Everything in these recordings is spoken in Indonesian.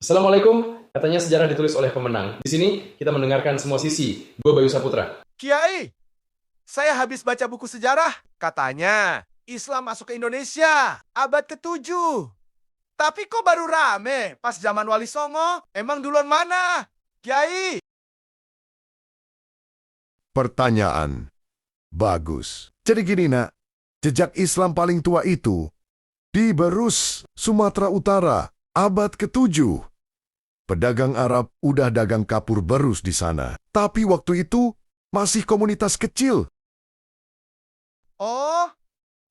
Assalamualaikum, katanya sejarah ditulis oleh pemenang. Di sini kita mendengarkan semua sisi. Gue Bayu Saputra. Kiai, saya habis baca buku sejarah. Katanya, Islam masuk ke Indonesia abad ke-7. Tapi kok baru rame pas zaman Wali Songo? Emang duluan mana? Kiai, Pertanyaan. Bagus. Jadi gini nak, jejak Islam paling tua itu di Berus, Sumatera Utara, abad ke-7. Pedagang Arab udah dagang kapur berus di sana. Tapi waktu itu masih komunitas kecil. oh,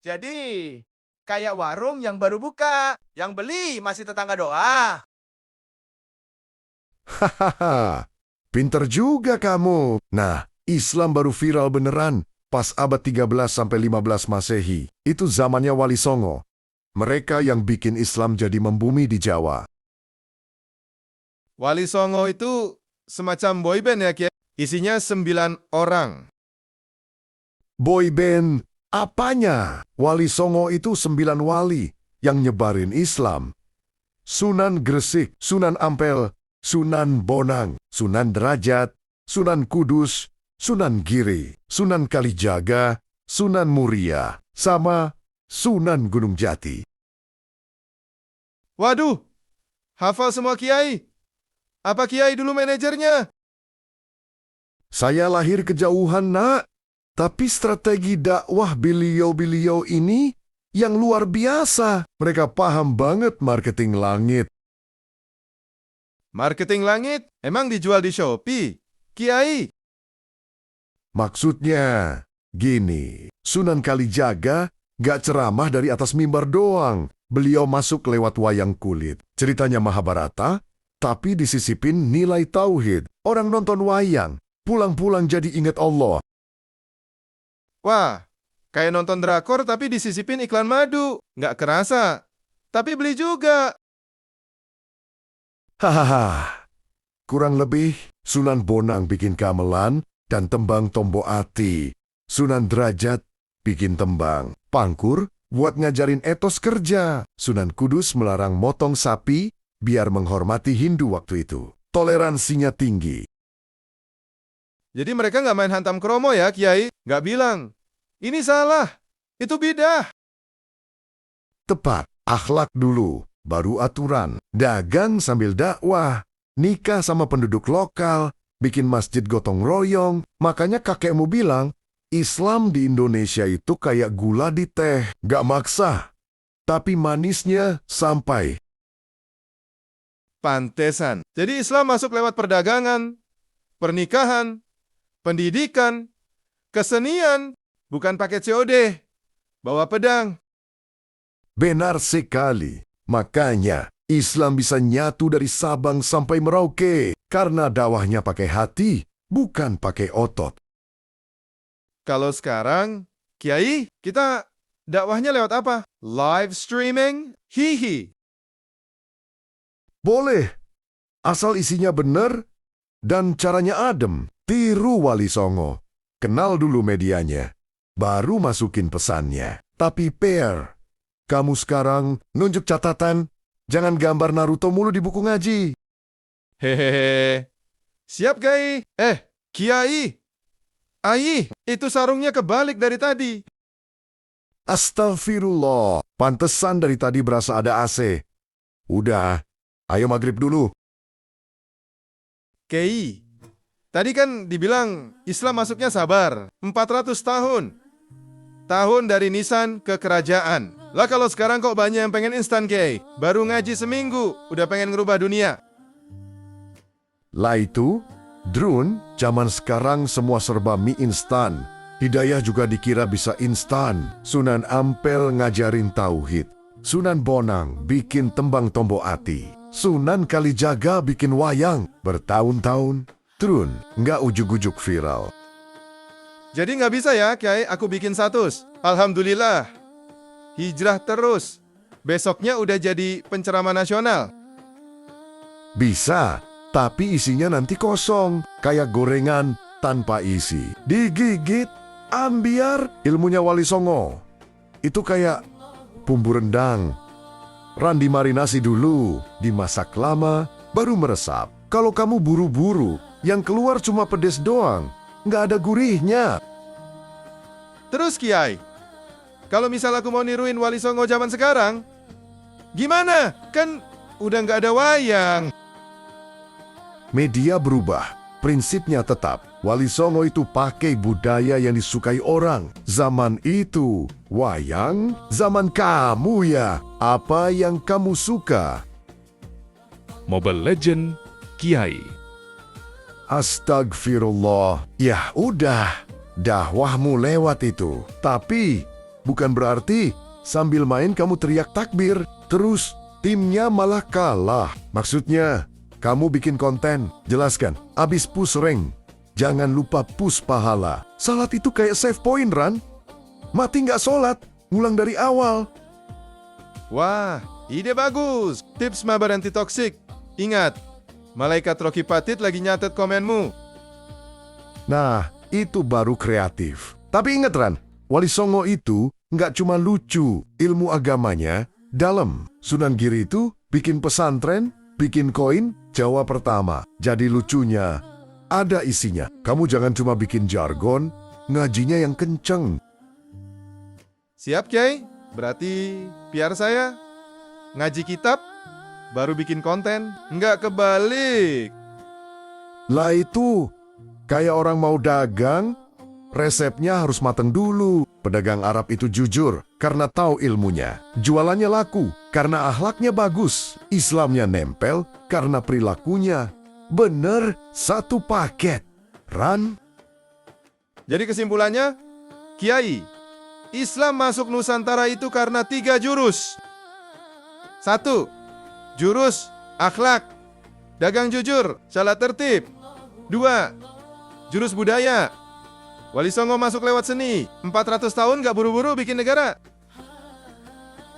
jadi kayak warung yang baru buka. Yang beli masih tetangga doa. Hahaha, pinter juga kamu. Nah, Islam baru viral beneran pas abad 13 sampai 15 Masehi. Itu zamannya Wali Songo. Mereka yang bikin Islam jadi membumi di Jawa. Wali Songo itu semacam boyband ya, Kiai? Isinya 9 orang. Boyband apanya? Wali Songo itu 9 wali yang nyebarin Islam. Sunan Gresik, Sunan Ampel, Sunan Bonang, Sunan Derajat, Sunan Kudus, Sunan Giri, Sunan Kalijaga, Sunan Muria, sama Sunan Gunung Jati. Waduh, hafal semua Kiai. Apa Kiai dulu manajernya? Saya lahir kejauhan, nak. Tapi strategi dakwah beliau-beliau ini yang luar biasa. Mereka paham banget marketing langit. Marketing langit emang dijual di Shopee. Kiai, Maksudnya, gini, Sunan Kalijaga gak ceramah dari atas mimbar doang. Beliau masuk lewat wayang kulit. Ceritanya Mahabharata, tapi disisipin nilai tauhid. Orang nonton wayang, pulang-pulang jadi ingat Allah. wah, kayak nonton drakor tapi disisipin iklan madu. Nggak kerasa. Tapi beli juga. Hahaha. Kurang lebih, Sunan Bonang bikin gamelan dan tembang Tombo Ati. Sunan Derajat bikin tembang. Pangkur buat ngajarin etos kerja. Sunan Kudus melarang motong sapi biar menghormati Hindu waktu itu. Toleransinya tinggi. Jadi mereka nggak main hantam kromo ya, Kiai? Nggak bilang, ini salah, itu bidah. Tepat, akhlak dulu, baru aturan. Dagang sambil dakwah. Nikah sama penduduk lokal, bikin masjid gotong royong. Makanya kakekmu bilang, Islam di Indonesia itu kayak gula di teh. Gak maksa, tapi manisnya sampai. Pantesan. Jadi Islam masuk lewat perdagangan, pernikahan, pendidikan, kesenian, bukan pakai COD. Bawa pedang. Benar sekali. Makanya, Islam bisa nyatu dari Sabang sampai Merauke. Karena dakwahnya pakai hati, bukan pakai otot. Kalau sekarang, Kiai, kita dakwahnya lewat apa? Live streaming? Hihi. Boleh, asal isinya benar dan caranya adem. Tiru Wali Songo. Kenal dulu medianya, baru masukin pesannya. Tapi pair, kamu sekarang nunjuk catatan, jangan gambar Naruto mulu di buku ngaji. Hehehe. Siap, Kiai. Kiai. Ai, itu sarungnya kebalik dari tadi. Astagfirullah, pantesan dari tadi berasa ada AC. Udah, ayo maghrib dulu. Kiai, tadi kan dibilang Islam masuknya sabar, 400 tahun. Tahun dari Nisan ke kerajaan. Lah kalau sekarang kok banyak yang pengen instan, Kiai? Baru ngaji seminggu, udah pengen ngerubah dunia. Lah itu, drone, zaman sekarang semua serba mie instan. Hidayah juga dikira bisa instan. Sunan Ampel ngajarin tauhid. Sunan Bonang bikin tembang Tombo Ati. Sunan Kalijaga bikin wayang. Bertahun-tahun, drone nggak ujuk-ujuk viral. Jadi nggak bisa ya, Kiai, aku bikin status. Alhamdulillah. Hijrah terus. Besoknya udah jadi penceramah nasional. Bisa, tapi isinya nanti kosong. Kayak gorengan tanpa isi. Digigit, ambiar ilmunya Wali Songo. Itu kayak bumbu rendang. Ran dimarinasi dulu, dimasak lama, baru meresap. Kalau kamu buru-buru, yang keluar cuma pedes doang, nggak ada gurihnya. Terus Kiai, kalau misal aku mau niruin Wali Songo zaman sekarang, gimana? Kan udah nggak ada wayang. Media berubah, prinsipnya tetap. Wali Songo itu pakai budaya yang disukai orang. Zaman itu, wayang. Zaman kamu ya, apa yang kamu suka? Mobile Legend Kiai. Astagfirullah. Ya udah, dakwahmu lewat itu. Tapi, bukan berarti sambil main kamu teriak takbir. Terus, timnya malah kalah. Maksudnya, kamu bikin konten, jelaskan. Abis push rank, jangan lupa push pahala. Salat itu kayak save point, Ran. Mati nggak sholat, ngulang dari awal. Wah, ide bagus. Tips mabar anti toksik. Ingat, Malaikat Rocky Patit lagi nyatet komenmu. Nah, itu baru kreatif. Tapi ingat, Ran, Wali Songo itu nggak cuma lucu, ilmu agamanya dalam. Sunan Giri itu bikin pesantren, bikin koin, Jawa pertama. Jadi lucunya, ada isinya. Kamu jangan cuma bikin jargon, ngajinya yang kenceng. Siap Kiai? Berarti biar saya ngaji kitab, baru bikin konten. Nggak kebalik. Lah itu, kayak orang mau dagang, resepnya harus mateng dulu. Pedagang Arab itu jujur karena tahu ilmunya. Jualannya laku karena akhlaknya bagus. Islamnya nempel karena perilakunya. Bener, satu paket. Ran, Jadi kesimpulannya, Kiai, Islam masuk Nusantara itu karena 3 jurus. 1. Jurus akhlak, dagang jujur, salat tertib. 2. Jurus budaya, Wali Songo masuk lewat seni. 400 tahun gak buru-buru bikin negara.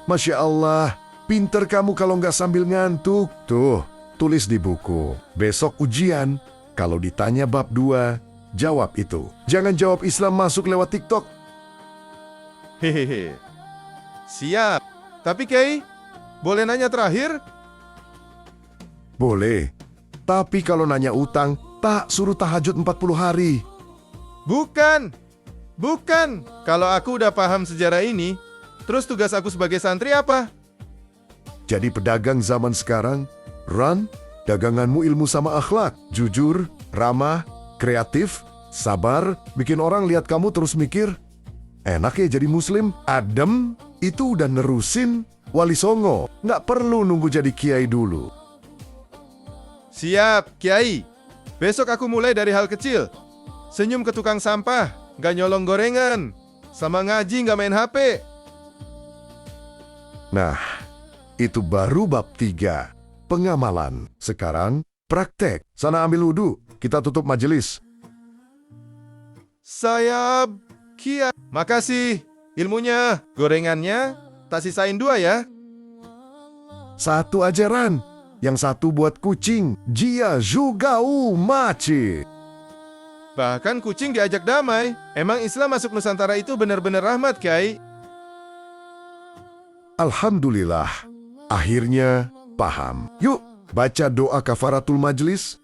Masya Allah, pinter kamu kalau nggak sambil ngantuk. Tuh, tulis di buku. Besok ujian, kalau ditanya bab 2, jawab itu. Jangan jawab Islam masuk lewat TikTok. Hehehe. Siap. Tapi Kiai, boleh nanya terakhir? Boleh. Tapi kalau nanya utang, tak suruh tahajud 40 hari. Bukan. Kalau aku udah paham sejarah ini, terus tugas aku sebagai santri apa? Jadi pedagang zaman sekarang, Ran, daganganmu ilmu sama akhlak. Jujur, ramah, kreatif, sabar, bikin orang lihat kamu terus mikir, enak ya jadi muslim, adem, itu udah nerusin Wali Songo. Nggak perlu nunggu jadi kiai dulu. Siap, Kiai. Besok aku mulai dari hal kecil. Senyum ke tukang sampah, gak nyolong gorengan. Sama ngaji gak main HP. Nah, itu baru bab 3, pengamalan. Sekarang, praktek. Sana ambil wudhu, kita tutup majelis. Saya Kiai. Makasih. Ilmunya, gorengannya, tak sisain 2 ya. Satu aja, Ran. Yang satu buat kucing. Jia Zhugau Maci. Bahkan kucing diajak damai. Emang Islam masuk Nusantara itu benar-benar rahmat, Kiai. Alhamdulillah, akhirnya paham. Yuk, baca doa kafaratul majlis.